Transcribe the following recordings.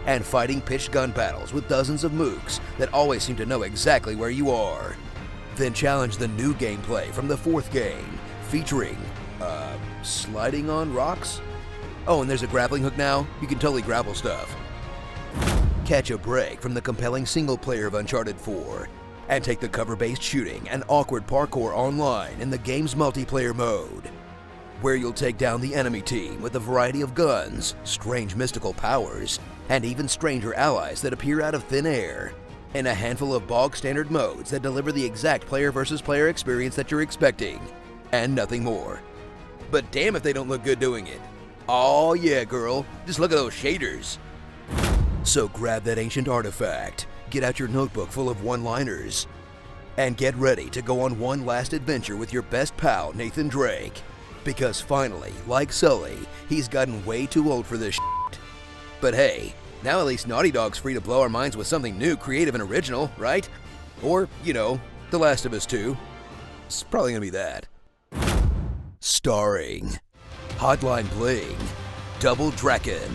and fighting pitched gun battles with dozens of mooks that always seem to know exactly where you are. Then challenge the new gameplay from the 4th game, featuring, sliding on rocks? Oh, and there's a grappling hook now. You can totally grapple stuff. Catch a break from the compelling single player of Uncharted 4 and take the cover-based shooting and awkward parkour online in the game's multiplayer mode, where you'll take down the enemy team with a variety of guns, strange mystical powers, and even stranger allies that appear out of thin air, in a handful of bog-standard modes that deliver the exact player versus player experience that you're expecting, and nothing more. But damn if they don't look good doing it. Oh yeah, girl, just look at those shaders. So grab that ancient artifact, get out your notebook full of one-liners, and get ready to go on one last adventure with your best pal, Nathan Drake. Because finally, like Sully, he's gotten way too old for this shit. But hey, now at least Naughty Dog's free to blow our minds with something new, creative, and original, right? Or, you know, The Last of Us 2. It's probably gonna be that. Starring Hotline Bling, Double Draken,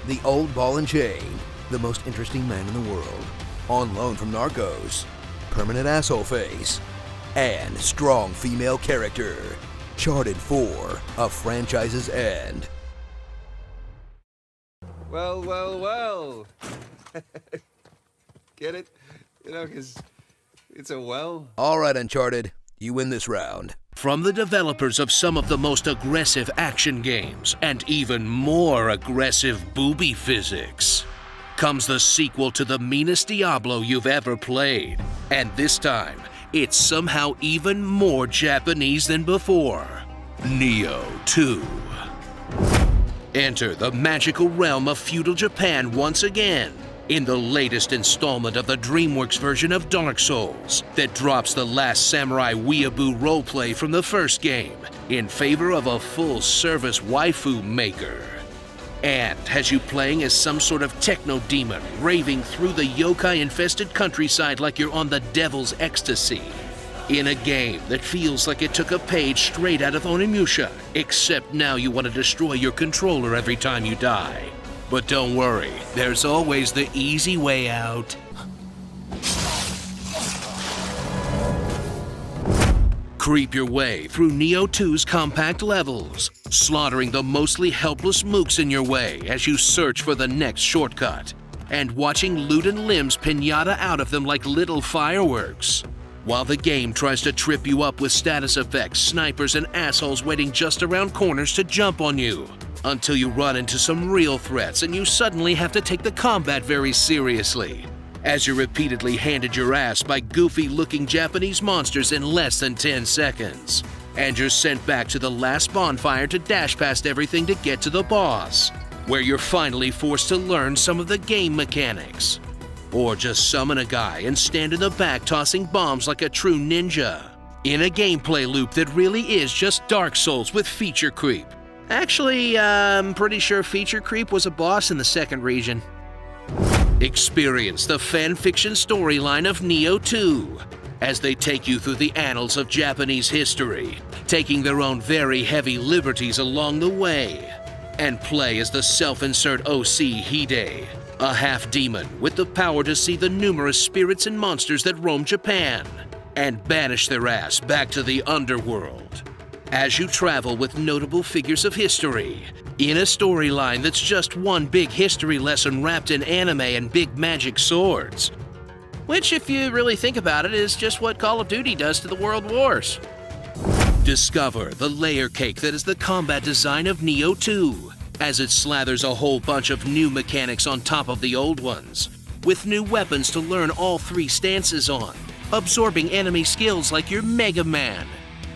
the old ball and chain, the most interesting man in the world, on loan from Narcos, permanent asshole face, and strong female character. Charted for a franchise's end. Well, well, well. Get it? You know, because it's a well. All right, Uncharted, you win this round. From the developers of some of the most aggressive action games and even more aggressive booby physics, comes the sequel to the meanest Diablo you've ever played. And this time, it's somehow even more Japanese than before. Neo 2. Enter the magical realm of feudal Japan once again in the latest installment of the DreamWorks version of Dark Souls that drops the Last Samurai weeaboo roleplay from the first game in favor of a full-service waifu maker. And has you playing as some sort of techno-demon raving through the yokai-infested countryside like you're on the devil's ecstasy. In a game that feels like it took a page straight out of Onimusha, except now you want to destroy your controller every time you die. But don't worry, there's always the easy way out. Creep your way through Neo 2's compact levels, slaughtering the mostly helpless mooks in your way as you search for the next shortcut, and watching loot and limbs pinata out of them like little fireworks. While the game tries to trip you up with status effects, snipers, and assholes waiting just around corners to jump on you, until you run into some real threats and you suddenly have to take the combat very seriously, as you're repeatedly handed your ass by goofy-looking Japanese monsters in less than 10 seconds. And you're sent back to the last bonfire to dash past everything to get to the boss, where you're finally forced to learn some of the game mechanics. Or just summon a guy and stand in the back tossing bombs like a true ninja, in a gameplay loop that really is just Dark Souls with feature creep. Actually, I'm pretty sure feature creep was a boss in the second region. Experience the fanfiction storyline of Neo 2 as they take you through the annals of Japanese history, taking their own very heavy liberties along the way, and play as the self-insert OC Hide, a half-demon with the power to see the numerous spirits and monsters that roam Japan, and banish their ass back to the underworld. As you travel with notable figures of history, in a storyline that's just one big history lesson wrapped in anime and big magic swords. Which, if you really think about it, is just what Call of Duty does to the World Wars. Discover the layer cake that is the combat design of Neo 2, as it slathers a whole bunch of new mechanics on top of the old ones, with new weapons to learn all 3 stances on, absorbing enemy skills like your Mega Man,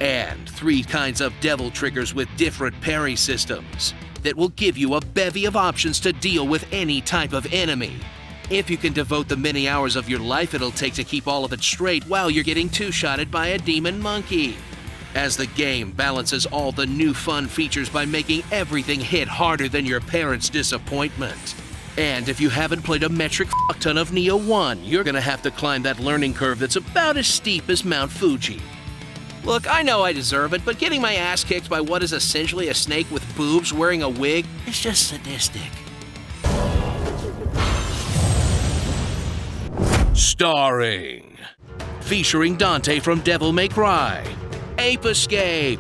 and 3 kinds of devil triggers with different parry systems that will give you a bevy of options to deal with any type of enemy, if you can devote the many hours of your life it'll take to keep all of it straight while you're getting two-shotted by a demon monkey. As the game balances all the new fun features by making everything hit harder than your parents' disappointment. And if you haven't played a metric fuck-ton of Neo 1, you're gonna have to climb that learning curve that's about as steep as Mount Fuji. Look, I know I deserve it, but getting my ass kicked by what is essentially a snake with boobs wearing a wig is just sadistic. Starring. Featuring Dante from Devil May Cry, Ape Escape,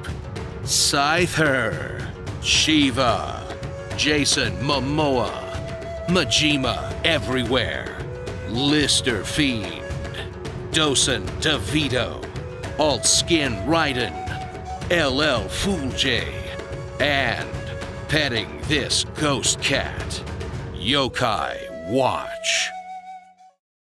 Scyther, Shiva, Jason Momoa, Majima Everywhere, Lister Fiend, Dosen DeVito, Alt Skin Raiden, LL Fool J, and petting this ghost cat, Yokai Watch.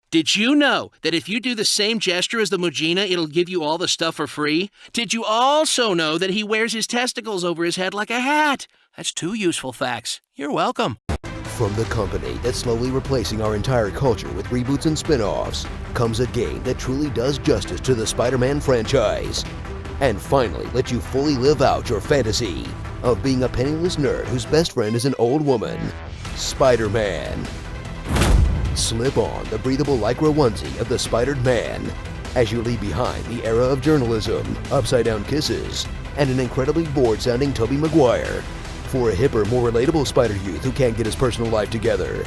Did you know that if you do the same gesture as the Mujina, it'll give you all the stuff for free? Did you also know that he wears his testicles over his head like a hat? That's 2 useful facts. You're welcome. From the company that's slowly replacing our entire culture with reboots and spin-offs, comes a game that truly does justice to the Spider-Man franchise. And finally lets you fully live out your fantasy of being a penniless nerd whose best friend is an old woman. Spider-Man. Slip on the breathable lycra onesie of the Spidered Man as you leave behind the era of journalism, upside-down kisses, and an incredibly bored-sounding Tobey Maguire for a hipper, more relatable Spider Youth who can't get his personal life together.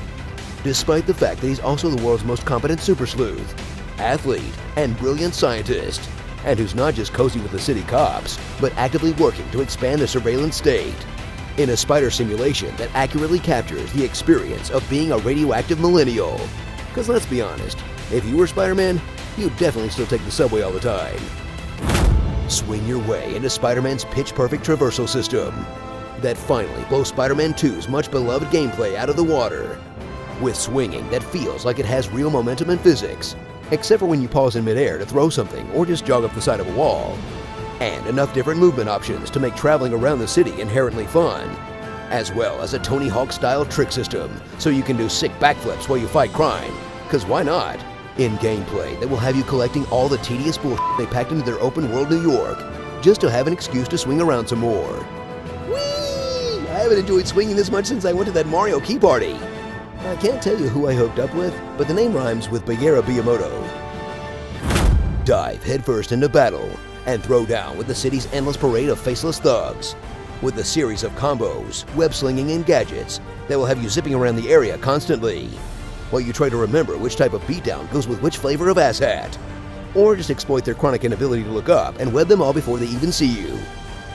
Despite the fact that he's also the world's most competent super sleuth, athlete, and brilliant scientist, and who's not just cozy with the city cops, but actively working to expand the surveillance state in a spider simulation that accurately captures the experience of being a radioactive millennial. Because let's be honest, if you were Spider-Man, you'd definitely still take the subway all the time. Swing your way into Spider-Man's pitch-perfect traversal system that finally blows Spider-Man 2's much-beloved gameplay out of the water, with swinging that feels like it has real momentum and physics, except for when you pause in midair to throw something or just jog up the side of a wall, and enough different movement options to make traveling around the city inherently fun, as well as a Tony Hawk-style trick system so you can do sick backflips while you fight crime, cause why not? In gameplay that will have you collecting all the tedious bullshit they packed into their open world New York, just to have an excuse to swing around some more. Whee! I haven't enjoyed swinging this much since I went to that Mario Key Party. I can't tell you who I hooked up with, but the name rhymes with Bagheera Miyamoto. Dive headfirst into battle and throw down with the city's endless parade of faceless thugs, with a series of combos, web-slinging, and gadgets that will have you zipping around the area constantly, while you try to remember which type of beatdown goes with which flavor of asshat, or just exploit their chronic inability to look up and web them all before they even see you,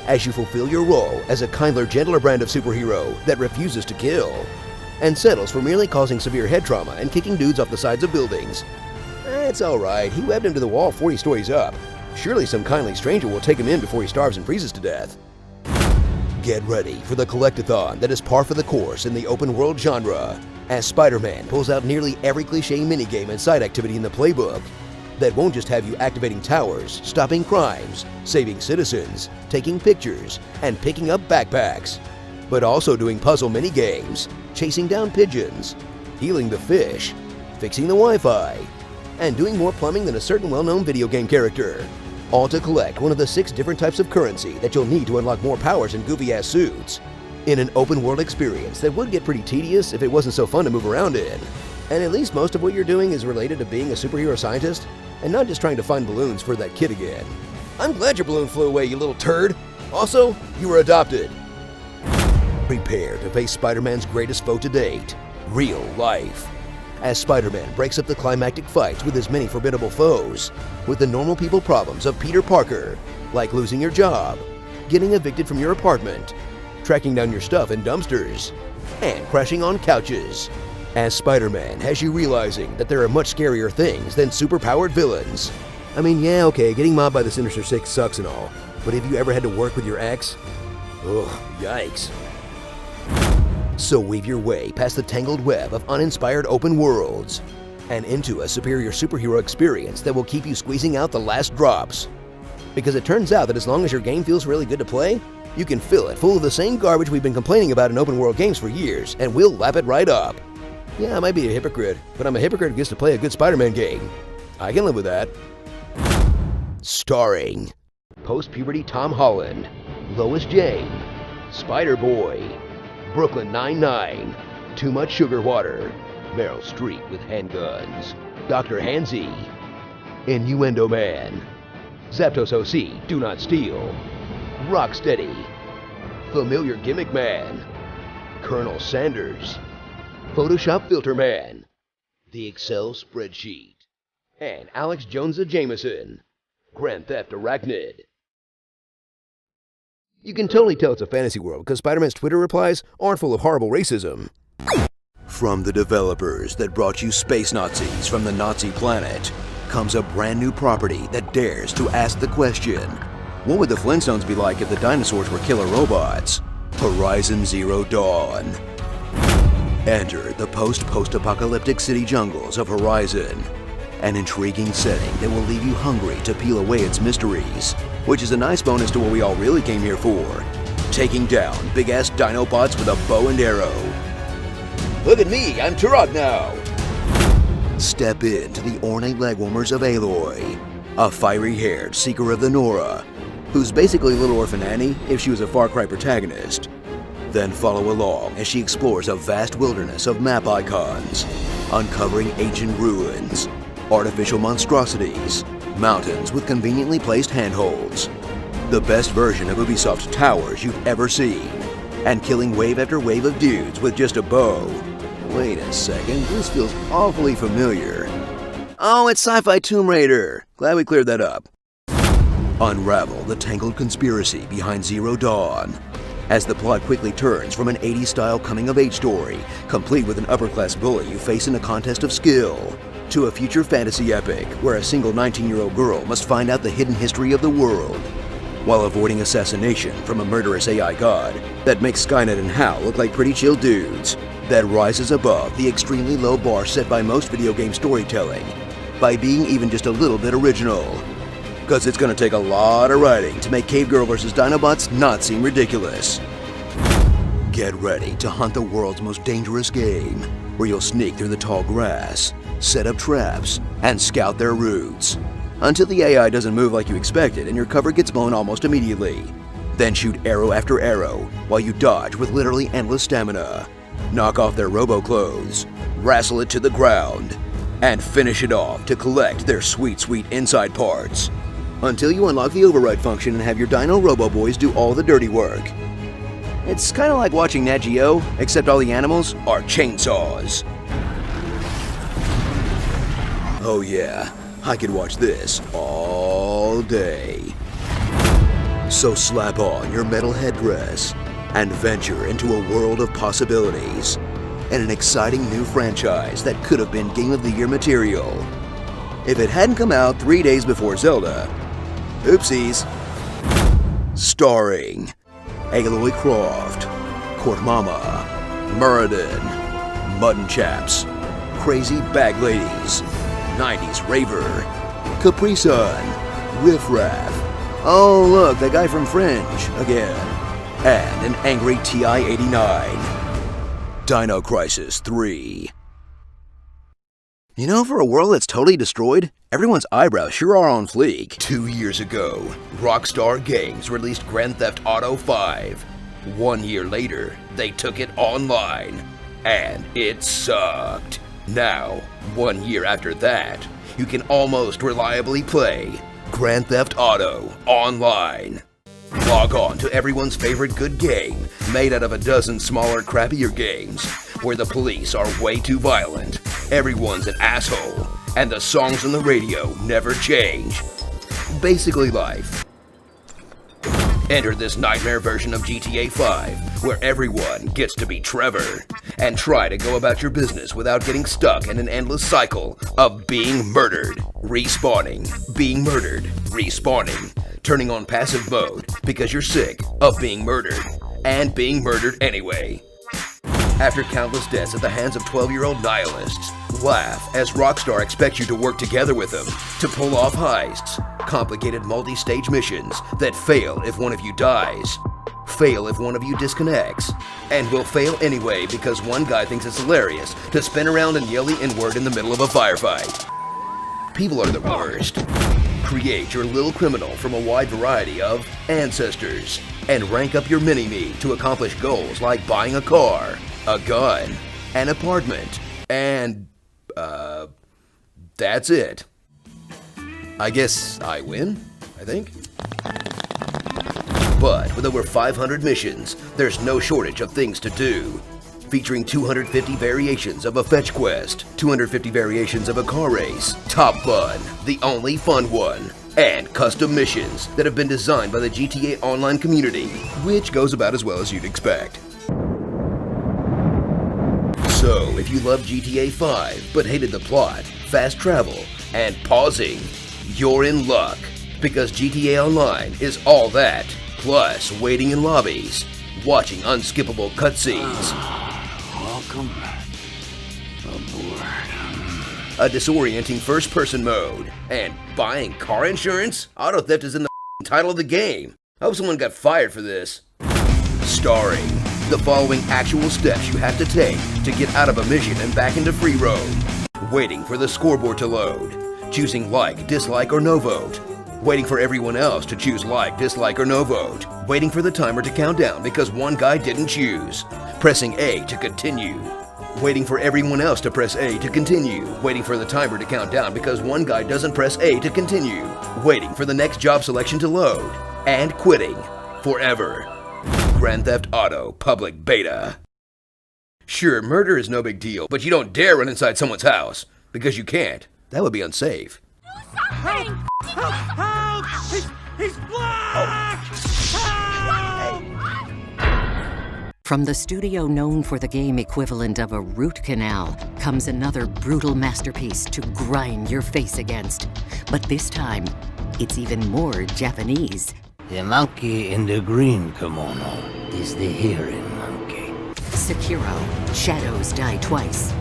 as you fulfill your role as a kinder, gentler brand of superhero that refuses to kill, and settles for merely causing severe head trauma and kicking dudes off the sides of buildings. It's alright, he webbed him to the wall 40 stories up. Surely some kindly stranger will take him in before he starves and freezes to death. Get ready for the collectathon that is par for the course in the open world genre, as Spider-Man pulls out nearly every cliche minigame and side activity in the playbook that won't just have you activating towers, stopping crimes, saving citizens, taking pictures, and picking up backpacks, but also doing puzzle minigames, chasing down pigeons, healing the fish, fixing the Wi-Fi, and doing more plumbing than a certain well-known video game character. All to collect one of the 6 different types of currency that you'll need to unlock more powers and goofy-ass suits, in an open-world experience that would get pretty tedious if it wasn't so fun to move around in. And at least most of what you're doing is related to being a superhero scientist, and not just trying to find balloons for that kid again. I'm glad your balloon flew away, you little turd! Also, you were adopted. Prepare to face Spider-Man's greatest foe to date, real life, as Spider-Man breaks up the climactic fights with his many formidable foes, with the normal people problems of Peter Parker, like losing your job, getting evicted from your apartment, tracking down your stuff in dumpsters, and crashing on couches, as Spider-Man has you realizing that there are much scarier things than superpowered villains. I mean, yeah, okay, getting mobbed by the Sinister Six sucks and all, but have you ever had to work with your ex? Ugh, yikes. So weave your way past the tangled web of uninspired open worlds and into a superior superhero experience that will keep you squeezing out the last drops. Because it turns out that as long as your game feels really good to play, you can fill it full of the same garbage we've been complaining about in open world games for years, and we'll lap it right up. Yeah, I might be a hypocrite, but I'm a hypocrite who gets to play a good Spider-Man game. I can live with that. Starring post-puberty Tom Holland, Lois Jane, Spider-Boy, Brooklyn Nine-Nine, Too Much Sugar Water, Meryl Streep with handguns, Dr. Hanzi, Innuendo Man, Zapdos OC, Do Not Steal, Rocksteady, Familiar Gimmick Man, Colonel Sanders, Photoshop Filter Man, The Excel Spreadsheet. and Alex Jones Jameson. Grand Theft Arachnid. You can totally tell it's a fantasy world because Spider-Man's Twitter replies aren't full of horrible racism. From the developers that brought you Space Nazis from the Nazi planet comes a brand new property that dares to ask the question, what would the Flintstones be like if the dinosaurs were killer robots? Horizon Zero Dawn. Enter the post-apocalyptic city jungles of Horizon. An intriguing setting that will leave you hungry to peel away its mysteries, which is a nice bonus to what we all really came here for, taking down big-ass Dinobots with a bow and arrow. Look at me, I'm Turok now! Step into the ornate legwarmers of Aloy, a fiery-haired seeker of the Nora, who's basically Little Orphan Annie if she was a Far Cry protagonist. Then follow along as she explores a vast wilderness of map icons, uncovering ancient ruins, artificial monstrosities, mountains with conveniently placed handholds, the best version of Ubisoft's towers you've ever seen, and killing wave after wave of dudes with just a bow. Wait a second, this feels awfully familiar. Oh, it's Sci-Fi Tomb Raider. Glad we cleared that up. Unravel the tangled conspiracy behind Zero Dawn, as the plot quickly turns from an 80s-style coming-of-age story, complete with an upper-class bully you face in a contest of skill, to a future fantasy epic where a single 19-year-old girl must find out the hidden history of the world, while avoiding assassination from a murderous AI god that makes Skynet and Hal look like pretty chill dudes, that rises above the extremely low bar set by most video game storytelling, by being even just a little bit original. Cause it's gonna take a lot of writing to make Cave Girl vs. Dinobots not seem ridiculous. Get ready to hunt the world's most dangerous game, where you'll sneak through the tall grass, set up traps, and scout their routes, until the AI doesn't move like you expected and your cover gets blown almost immediately. Then shoot arrow after arrow while you dodge with literally endless stamina, knock off their robo-clothes, wrestle it to the ground, and finish it off to collect their sweet inside parts, until you unlock the override function and have your Dino Robo-Boys do all the dirty work. It's kinda like watching Nat Geo, except all the animals are chainsaws. Oh yeah, I could watch this all day. So slap on your metal headdress and venture into a world of possibilities and an exciting new franchise that could have been Game of the Year material if it hadn't come out 3 days before Zelda. Oopsies. Starring Aloy Croft, Court Mama, Muradin, Mutton Chaps, Crazy Bag Ladies, 90s Raver, Capri Sun, Riff Raff, oh look, the guy from Fringe again, and an angry TI-89. Dino Crisis 3. You know, for a world that's totally destroyed, everyone's eyebrows sure are on fleek. 2 years ago, Rockstar Games released Grand Theft Auto 5. 1 year later, they took it online, and it sucked. Now, 1 year after that, you can almost reliably play Grand Theft Auto online. Log on to everyone's favorite good game, made out of a dozen smaller, crappier games, where the police are way too violent, everyone's an asshole, and the songs on the radio never change. Basically life. Enter this nightmare version of GTA 5, where everyone gets to be Trevor, and try to go about your business without getting stuck in an endless cycle of being murdered, respawning, being murdered, respawning, turning on passive mode because you're sick of being murdered, and being murdered anyway. After countless deaths at the hands of 12-year-old nihilists, laugh as Rockstar expects you to work together with them to pull off heists, complicated multi-stage missions that fail if one of you dies, fail if one of you disconnects, and will fail anyway because one guy thinks it's hilarious to spin around and yell the N-word in the middle of a firefight. People are the worst. Create your little criminal from a wide variety of ancestors, and rank up your mini-me to accomplish goals like buying a car, a gun, an apartment, and, that's it. I guess I win, I think. But with over 500 missions, there's no shortage of things to do. featuring 250 variations of a fetch quest, 250 variations of a car race, Top Fun, the only fun one, and custom missions that have been designed by the GTA Online community, which goes about as well as you'd expect. So, if you love GTA 5 but hated the plot, fast travel, and pausing, you're in luck, because GTA Online is all that, plus waiting in lobbies, watching unskippable cutscenes, Welcome aboard. a disorienting first-person mode, and buying car insurance? Auto theft is in the title of the game. I hope someone got fired for this. Starring the following actual steps you have to take to get out of a mission and back into free roam. Waiting for the scoreboard to load. Choosing like, dislike, or no vote. Waiting for everyone else to choose like, dislike, or no vote. Waiting for the timer to count down because one guy didn't choose. Pressing A to continue. Waiting for everyone else to press A to continue. Waiting for the timer to count down because one guy doesn't press A to continue. Waiting for the next job selection to load. And quitting. Forever. Grand Theft Auto Public Beta. Sure, murder is no big deal, but you don't dare run inside someone's house. Because you can't. That would be unsafe. Help! Help! He's black! Help! From the studio known for the game equivalent of a root canal comes another brutal masterpiece to grind your face against. But this time, it's even more Japanese. The monkey in the green kimono is the hearing monkey. Sekiro, Shadows Die Twice.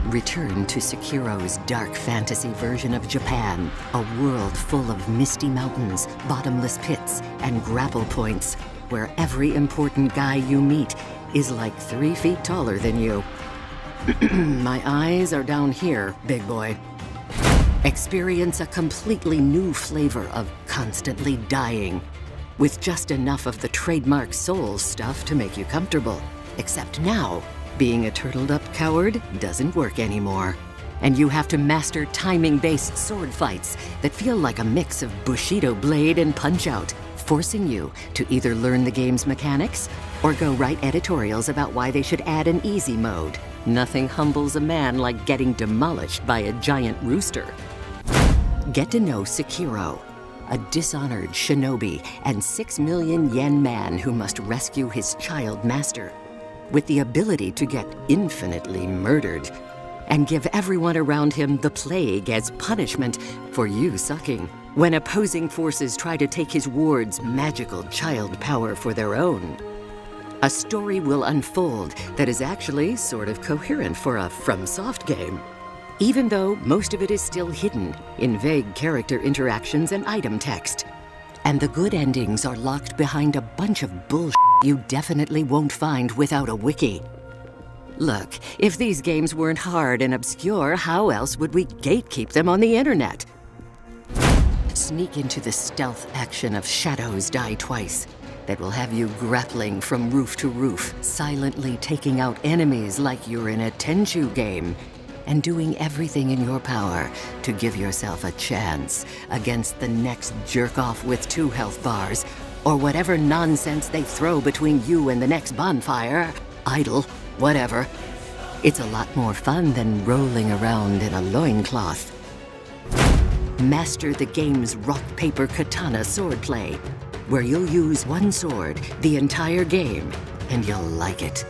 Return to Sekiro's dark fantasy version of Japan, a world full of misty mountains, bottomless pits, and grapple points, where every important guy you meet is like 3 feet taller than you. My eyes are down here, big boy. Experience a completely new flavor of constantly dying, with just enough of the trademark soul stuff to make you comfortable. Except now, being a turtled-up coward doesn't work anymore. And you have to master timing-based sword fights that feel like a mix of Bushido blade and Punch-Out, forcing you to either learn the game's mechanics or go write editorials about why they should add an easy mode. Nothing humbles a man like getting demolished by a giant rooster. Get to know Sekiro, a dishonored shinobi and 6 million yen man who must rescue his child master, with the ability to get infinitely murdered, and give everyone around him the plague as punishment for you sucking, when opposing forces try to take his ward's magical child power for their own. A story will unfold that is actually sort of coherent for a FromSoft game, even though most of it is still hidden in vague character interactions and item text. And the good endings are locked behind a bunch of bullshit you definitely won't find without a wiki. Look, if these games weren't hard and obscure, how else would we gatekeep them on the internet? Sneak into the stealth action of Shadows Die Twice that will have you grappling from roof to roof, silently taking out enemies like you're in a Tenchu game, and doing everything in your power to give yourself a chance against the next jerk-off with 2 health bars, or whatever nonsense they throw between you and the next bonfire, idol, whatever. It's a lot more fun than rolling around in a loincloth. Master the game's rock-paper katana swordplay, where you'll use one sword the entire game, and you'll like it.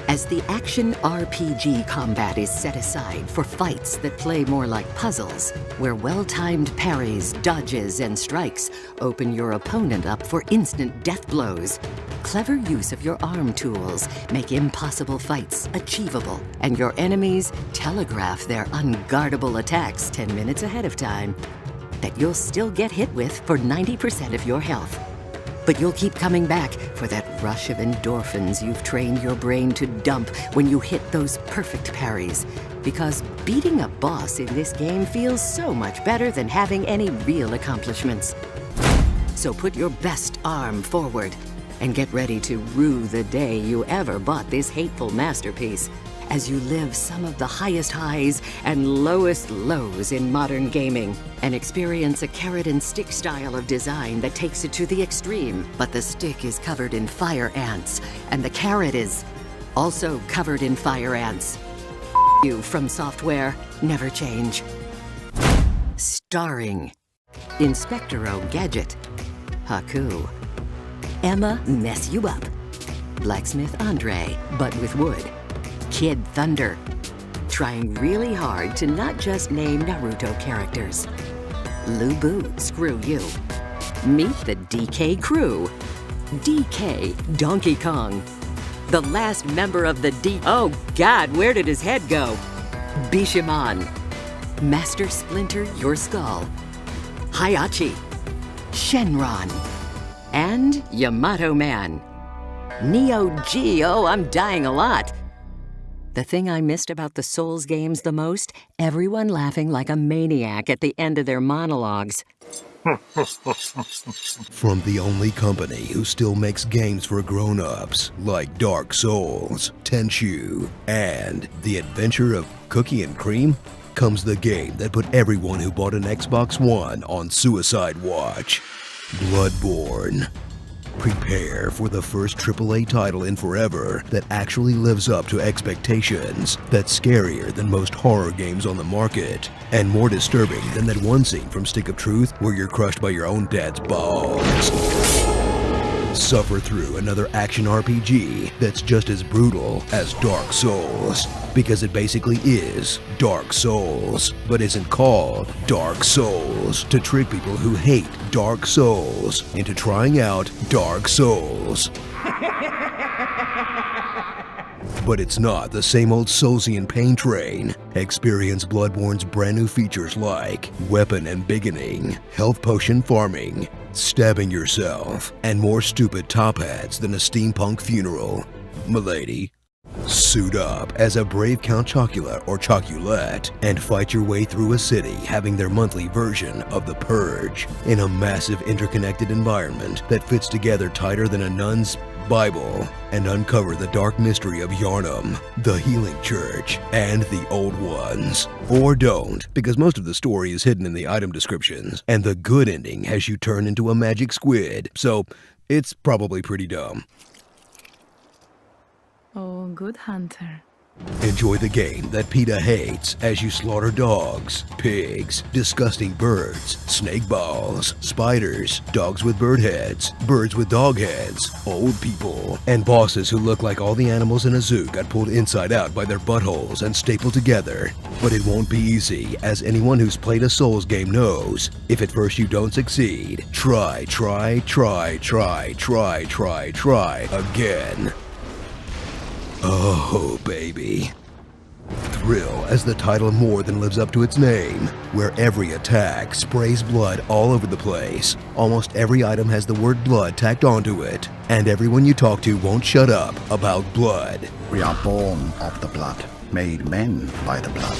As the action RPG combat is set aside for fights that play more like puzzles, where well-timed parries, dodges, and strikes open your opponent up for instant death blows. Clever use of your arm tools make impossible fights achievable, and your enemies telegraph their unguardable attacks 10 minutes ahead of time that you'll still get hit with for 90% of your health. But you'll keep coming back for that rush of endorphins you've trained your brain to dump when you hit those perfect parries. Because beating a boss in this game feels so much better than having any real accomplishments. So put your best arm forward and get ready to rue the day you ever bought this hateful masterpiece, as you live some of the highest highs and lowest lows in modern gaming, and experience a carrot and stick style of design that takes it to the extreme. But the stick is covered in fire ants, and the carrot is Also covered in fire ants. You from software, never change. Starring Inspectoro Gadget, Haku, Emma Mess You Up, Blacksmith Andre, but with wood, Kid Thunder, trying really hard to not just name Naruto characters. Lubu, screw you. Meet the DK crew. DK Donkey Kong. The last member of the Oh God, where did his head go? Bishamon. Master Splinter Your Skull. Hayachi. Shenron. And Yamato Man. Neo Geo, I'm dying a lot. The thing I missed about the Souls games the most, everyone laughing like a maniac at the end of their monologues. From the only company who still makes games for grown-ups, like Dark Souls, Tenchu, and The Adventure of Cookie and Cream, comes the game that put everyone who bought an Xbox One on suicide watch, Bloodborne. Prepare for the first AAA title in forever that actually lives up to expectations, that's scarier than most horror games on the market, and more disturbing than that one scene from Stick of Truth where you're crushed by your own dad's balls. Suffer through another action RPG that's just as brutal as Dark Souls, because it basically is Dark Souls, but isn't called Dark Souls to trick people who hate Dark Souls into trying out Dark Souls. But it's not the same old Soulsian pain train. Experience Bloodborne's brand new features like weapon embiggening, health potion farming, stabbing yourself, and more stupid top hats than a steampunk funeral. Milady, suit up as a brave Count Chocula or Chocolate and fight your way through a city having their monthly version of The Purge in a massive interconnected environment that fits together tighter than a nun's Bible, and uncover the dark mystery of Yarnum, the Healing Church, and the Old Ones. Or don't, because most of the story is hidden in the item descriptions, and the good ending has you turn into a magic squid, so it's probably pretty dumb. Oh, good hunter. Enjoy the game that PETA hates as you slaughter dogs, pigs, disgusting birds, snake balls, spiders, dogs with bird heads, birds with dog heads, old people, and bosses who look like all the animals in a zoo got pulled inside out by their buttholes and stapled together. But it won't be easy, as anyone who's played a Souls game knows. If at first you don't succeed, try again. Oh, baby. Thrill as the title more than lives up to its name, where every attack sprays blood all over the place. Almost every item has the word blood tacked onto it, and everyone you talk to won't shut up about blood. We are born of the blood, made men by the blood,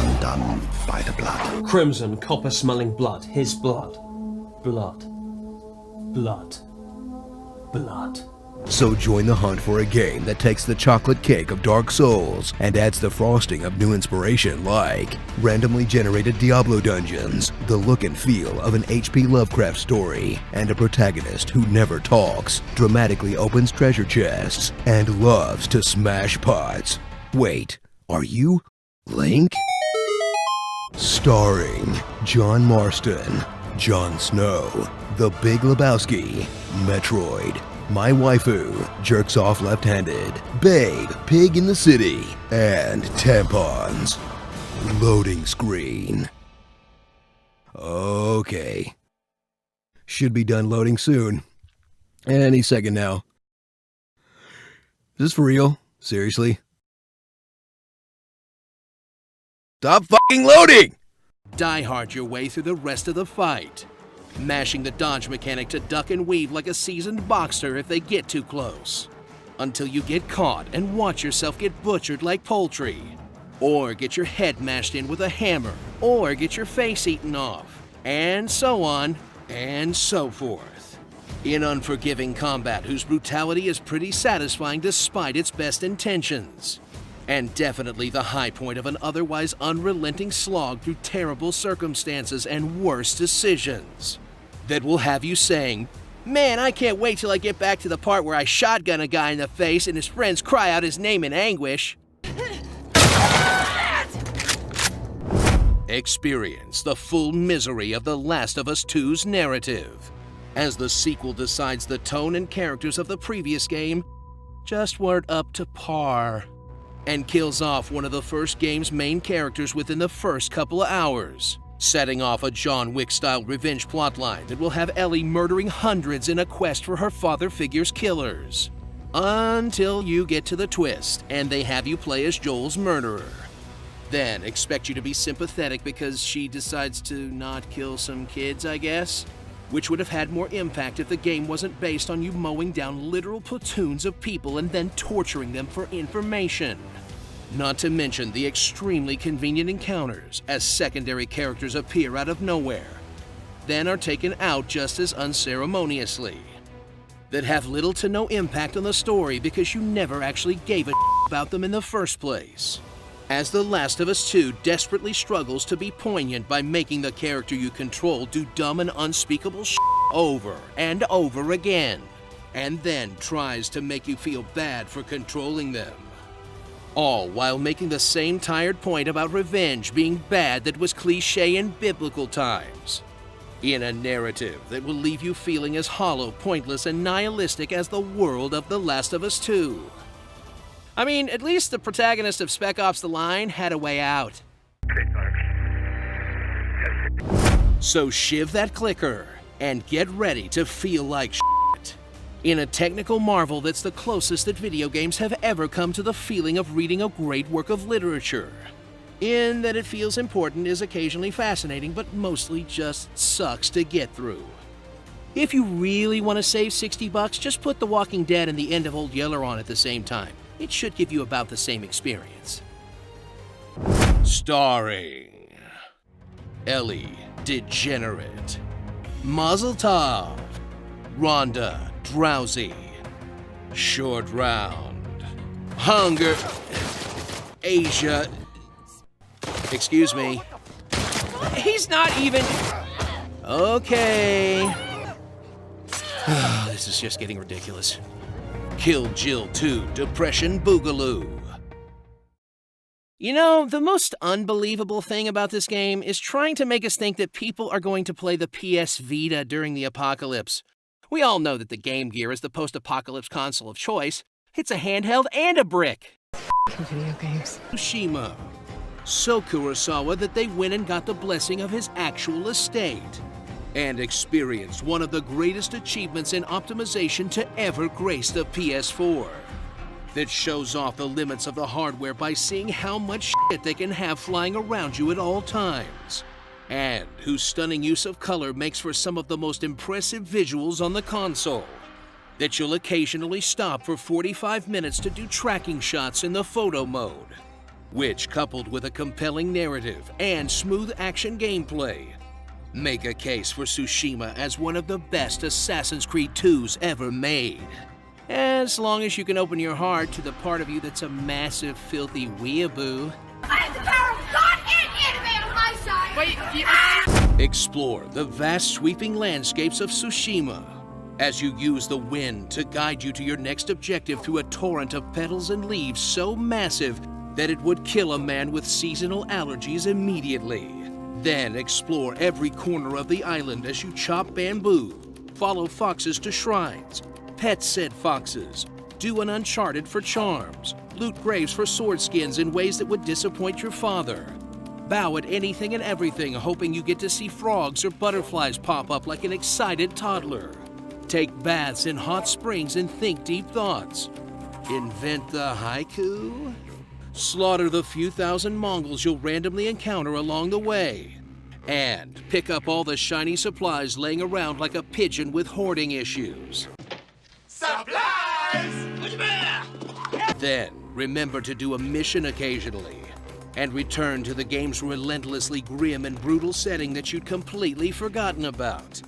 undone by the blood. Crimson, copper-smelling blood, his blood. Blood. Blood. Blood. So join the hunt for a game that takes the chocolate cake of Dark Souls and adds the frosting of new inspiration like randomly generated Diablo dungeons, the look and feel of an H.P. Lovecraft story, and a protagonist who never talks, dramatically opens treasure chests, and loves to smash pots. Wait, are you Link? Starring John Marston, Jon Snow, The Big Lebowski, Metroid, My Waifu, Jerks Off Left-Handed, Babe, Pig in the City, and Tampons. Loading screen. Okay. Should be done loading soon. Any second now. Is this for real? Seriously? Stop fucking loading! Die hard your way through the rest of the fight, mashing the dodge mechanic to duck and weave like a seasoned boxer if they get too close, until you get caught and watch yourself get butchered like poultry, or get your head mashed in with a hammer, or get your face eaten off, and so on and so forth. In unforgiving combat whose brutality is pretty satisfying despite its best intentions. And definitely the high point of an otherwise unrelenting slog through terrible circumstances and worse decisions that will have you saying, Man, I can't wait till I get back to the part where I shotgun a guy in the face and his friends cry out his name in anguish. Experience the full misery of The Last of Us 2's narrative, as the sequel decides the tone and characters of the previous game just weren't up to par, and kills off one of the first game's main characters within the first couple of hours, setting off a John Wick-style revenge plotline that will have Ellie murdering hundreds in a quest for her father figure's killers. Until you get to the twist, and they have you play as Joel's murderer. Then expect you to be sympathetic because she decides to not kill some kids, I guess? Which would have had more impact if the game wasn't based on you mowing down literal platoons of people and then torturing them for information. Not to mention the extremely convenient encounters as secondary characters appear out of nowhere, then are taken out just as unceremoniously, that have little to no impact on the story because you never actually gave a about them in the first place. As The Last of Us 2 desperately struggles to be poignant by making the character you control do dumb and unspeakable over and over again, and then tries to make you feel bad for controlling them. All while making the same tired point about revenge being bad that was cliché in biblical times, in a narrative that will leave you feeling as hollow, pointless, and nihilistic as the world of The Last of Us 2. I mean, at least the protagonist of Spec Ops: The Line had a way out. So shiv that clicker and get ready to feel like shit. In a technical marvel that's the closest that video games have ever come to the feeling of reading a great work of literature. In that it feels important, is occasionally fascinating, but mostly just sucks to get through. If you really want to save $60, just put The Walking Dead and The End of Old Yeller on at the same time. It should give you about the same experience. Starring Ellie Degenerate, Mazel Tov, Rhonda Drowsy, Short Round, Hunger, Asia. Excuse me. He's not even. Okay. This is just getting ridiculous. Kill Jill 2, Depression Boogaloo. You know, the most unbelievable thing about this game is trying to make us think that people are going to play the PS Vita during the apocalypse. We all know that the Game Gear is the post-apocalypse console of choice. It's a handheld and a brick. Video games. Tsushima. So Kurosawa that they went and got the blessing of his actual estate, and experienced one of the greatest achievements in optimization to ever grace the PS4. That shows off the limits of the hardware by seeing how much shit they can have flying around you at all times, and whose stunning use of color makes for some of the most impressive visuals on the console. That you'll occasionally stop for 45 minutes to do tracking shots in the photo mode, which, coupled with a compelling narrative and smooth action gameplay, make a case for Tsushima as one of the best Assassin's Creed 2s ever made. As long as you can open your heart to the part of you that's a massive, filthy weeaboo. I have the power of God and anime on my side! Explore the vast sweeping landscapes of Tsushima as you use the wind to guide you to your next objective through a torrent of petals and leaves so massive that it would kill a man with seasonal allergies immediately. Then explore every corner of the island as you chop bamboo, follow foxes to shrines, pet said foxes, do an Uncharted for charms, loot graves for sword skins in ways that would disappoint your father, bow at anything and everything hoping you get to see frogs or butterflies pop up like an excited toddler, take baths in hot springs and think deep thoughts, invent the haiku, slaughter the few thousand Mongols you'll randomly encounter along the way, and pick up all the shiny supplies laying around like a pigeon with hoarding issues. Supplies! Then remember to do a mission occasionally, and return to the game's relentlessly grim and brutal setting that you'd completely forgotten about.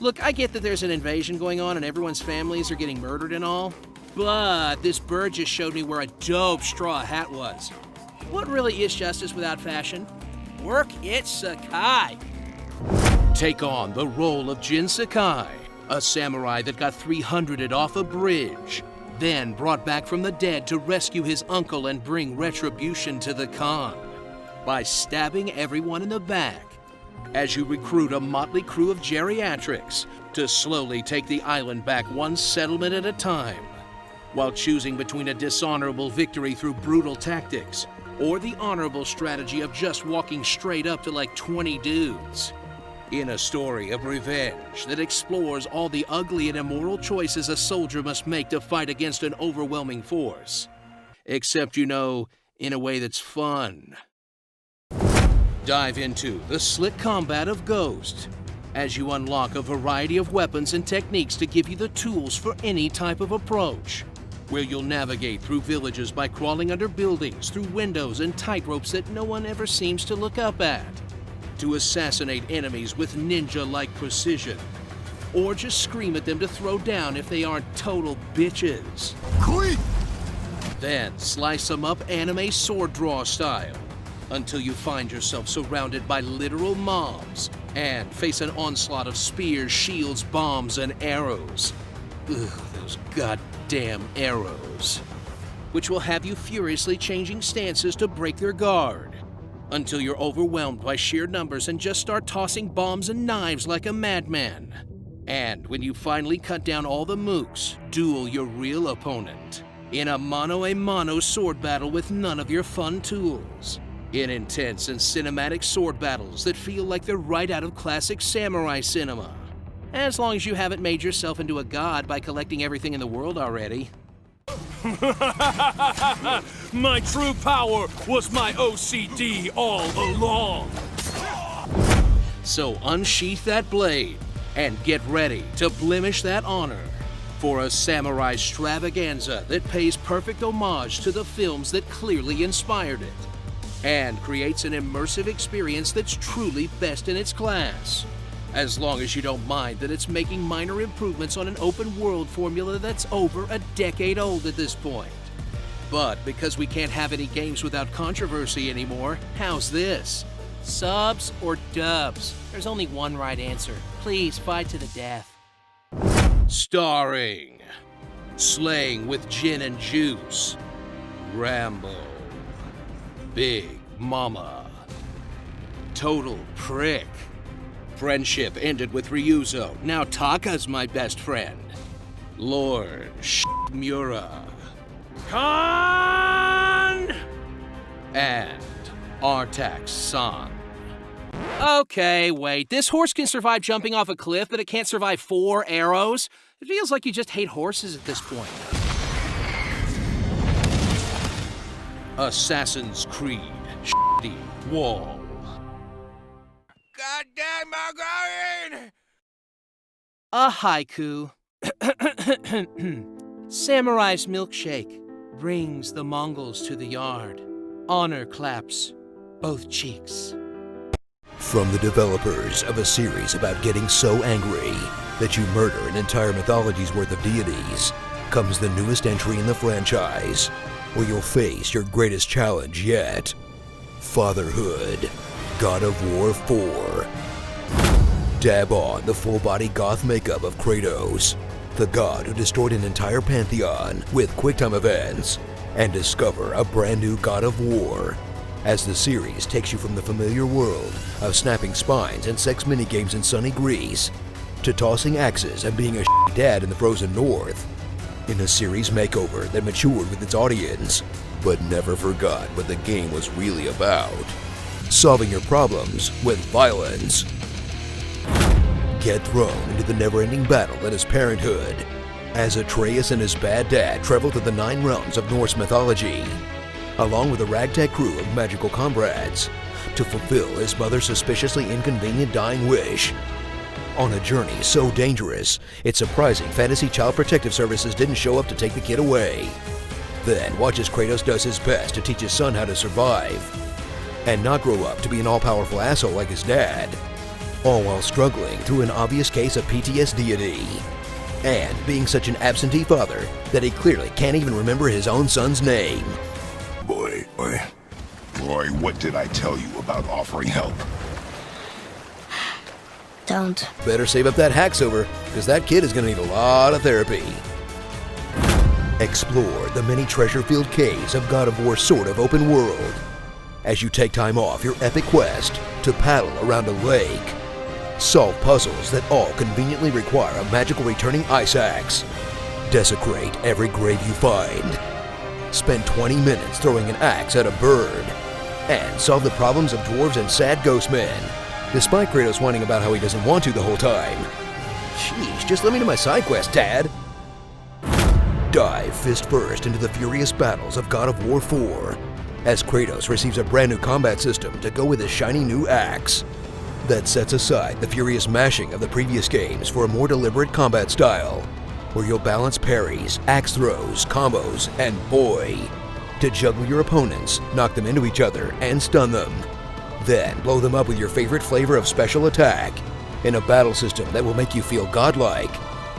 Look, I get that there's an invasion going on and everyone's families are getting murdered and all, but this bird just showed me where a dope straw hat was. What really is justice without fashion? Work it, Sakai! Take on the role of Jin Sakai A samurai that got 300'd off a bridge, then brought back from the dead to rescue his uncle and bring retribution to the Khan by stabbing everyone in the back as you recruit a motley crew of geriatrics to slowly take the island back one settlement at a time, while choosing between a dishonorable victory through brutal tactics or the honorable strategy of just walking straight up to like 20 dudes. In a story of revenge that explores all the ugly and immoral choices a soldier must make to fight against an overwhelming force. Except, you know, in a way that's fun. Dive into the slick combat of Ghost as you unlock a variety of weapons and techniques to give you the tools for any type of approach, where you'll navigate through villages by crawling under buildings, through windows and tightropes that no one ever seems to look up at, to assassinate enemies with ninja-like precision, or just scream at them to throw down if they aren't total bitches. Quick! Then slice them up anime sword draw style, until you find yourself surrounded by literal mobs and face an onslaught of spears, shields, bombs, and arrows. Ugh, those goddamn arrows. Which will have you furiously changing stances to break their guard, until you're overwhelmed by sheer numbers and just start tossing bombs and knives like a madman. And when you finally cut down all the mooks, duel your real opponent in a mano-a-mano sword battle with none of your fun tools. In intense and cinematic sword battles that feel like they're right out of classic samurai cinema. As long as you haven't made yourself into a god by collecting everything in the world already. My true power was my OCD all along. So unsheath that blade and get ready to blemish that honor for a samurai extravaganza that pays perfect homage to the films that clearly inspired it, and creates an immersive experience that's truly best in its class, as long as you don't mind that it's making minor improvements on an open world formula that's over a decade old at this point. But because we can't have any games without controversy anymore, how's this? Subs or dubs? There's only one right answer. Please fight to the death. Starring, slaying with gin and juice, Rambo, Big Mama, total prick. Friendship ended with Ryuzo, now Taka's my best friend. Lord Mura, Khan, and Artax San. Okay, wait, this horse can survive jumping off a cliff, but it can't survive 4 arrows? It feels like you just hate horses at this point. Assassin's Creed, Wall. Goddamn Margarin! A haiku. Samurai's milkshake brings the Mongols to the yard. Honor claps both cheeks. From the developers of a series about getting so angry that you murder an entire mythology's worth of deities, comes the newest entry in the franchise, where you'll face your greatest challenge yet. Fatherhood, God of War 4. Dab on the full-body goth makeup of Kratos, the god who destroyed an entire pantheon with QuickTime events, and discover a brand new God of War, as the series takes you from the familiar world of snapping spines and sex minigames in sunny Greece, to tossing axes and being a dad in the frozen north, in a series makeover that matured with its audience, but never forgot what the game was really about. Solving your problems with violence. Get thrown into the never-ending battle that is parenthood, as Atreus and his bad dad travel to the 9 realms of Norse mythology, along with a ragtag crew of magical comrades, to fulfill his mother's suspiciously inconvenient dying wish. On a journey so dangerous, it's surprising Fantasy Child Protective Services didn't show up to take the kid away. Then watch as Kratos does his best to teach his son how to survive, and not grow up to be an all-powerful asshole like his dad, all while struggling through an obvious case of PTSD, and being such an absentee father that he clearly can't even remember his own son's name. Boy, what did I tell you about offering help? don't. Better save up that hack silver, because that kid is going to need a lot of therapy. Explore the many treasure-filled caves of God of War's sort of open world as you take time off your epic quest to paddle around a lake. Solve puzzles that all conveniently require a magical returning ice axe. Desecrate every grave you find. Spend 20 minutes throwing an axe at a bird. And solve the problems of dwarves and sad ghost men, despite Kratos whining about how he doesn't want to the whole time. Sheesh, just let me do my side quest, Dad. Dive fist first into the furious battles of God of War 4, as Kratos receives a brand new combat system to go with his shiny new axe that sets aside the furious mashing of the previous games for a more deliberate combat style, where you'll balance parries, axe throws, combos, and boy, to juggle your opponents, knock them into each other, and stun them. Then blow them up with your favorite flavor of special attack in a battle system that will make you feel godlike,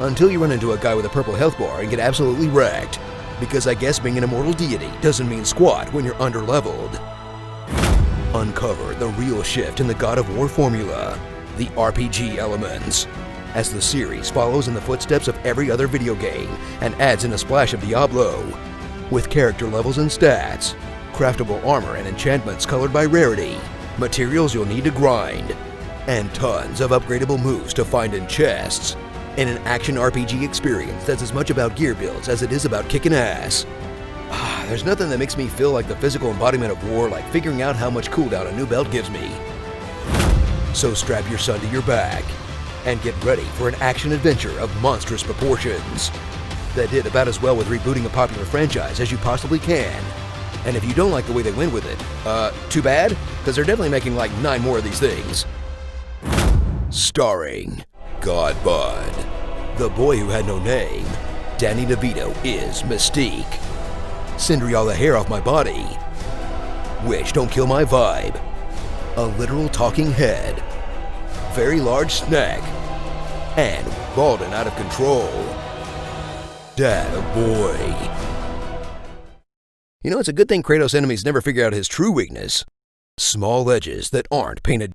until you run into a guy with a purple health bar and get absolutely wrecked, because I guess being an immortal deity doesn't mean squat when you're underleveled. Uncover the real shift in the God of War formula, the RPG elements, as the series follows in the footsteps of every other video game and adds in a splash of Diablo, with character levels and stats, craftable armor and enchantments colored by rarity, materials you'll need to grind, and tons of upgradable moves to find in chests, in an action RPG experience that's as much about gear builds as it is about kicking ass. There's nothing that makes me feel like the physical embodiment of war like figuring out how much cooldown a new belt gives me. So strap your son to your back and get ready for an action adventure of monstrous proportions that did about as well with rebooting a popular franchise as you possibly can. And if you don't like the way they went with it, too bad, because they're definitely making like 9 more of these things. Starring God Bud, the boy who had no name. Danny DeVito is Mystique. Cindry all the hair off my body. Wish don't kill my vibe. A literal talking head. Very large snack. And balding out of control. Dad a boy. You know, it's a good thing Kratos' enemies never figure out his true weakness. Small edges that aren't painted